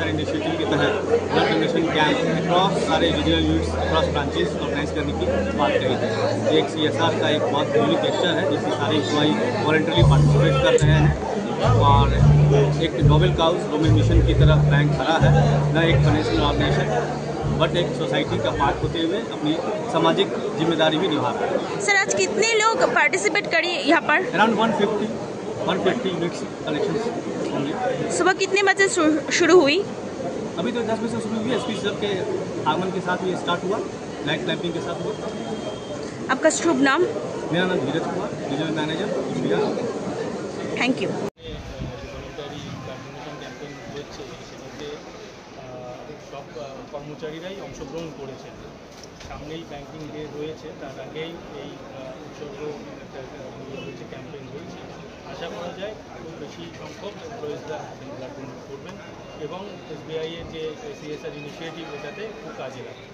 CSR initiative के तहत blood donation camp across सारे regional units across branches organise करने की बात कही थी। ये एक CSR का एक बहुत यूनिक एक्शन है जिसमें सारे एम्प्लॉई वॉलंटरली पार्टिसिपेट कर रहे हैं और एक नोबेल काउज वुमेन मिशन की तरफ बैंक खड़ा है, न एक फाइनेंशियल ऑर्गेनाइजेशन बट एक सोसाइटी का पार्ट होते हुए अपनी सामाजिक जिम्मेदारी भी निभा रहा है। सर आज कितने लोग पार्टिसिपेट करिए यहाँ पर? अराउंड 150 मिक्स कलेक्शंस होंगे। सुबह कितने बजे शुरू हुई? अभी तो 10 बजे से शुरू हुई। एसपी साहब के आगमन के साथ ये स्टार्ट हुआ, लाइट क्लैंपिंग के साथ हुआ। आपका शुभ नाम? मेरा नाम Dheeraj Kumar, regional manager Bihar. Thank you. সব কর্মচারীরাই অংশগ্রহণ করেছেন। সামনেই ব্যাংকিং ডে রয়েছে, তার আগেই এই উৎসর্গ হয়েছে, ক্যাম্পেইন হয়েছে। আশা করা যায় খুব বেশি সংখ্যক এমপ্লয়িজরা ব্লাড ডোনেট করবেন এবং SBI এর যে CSR ইনিশিয়েটিভ এটাতে খুব কাজে লাগবে।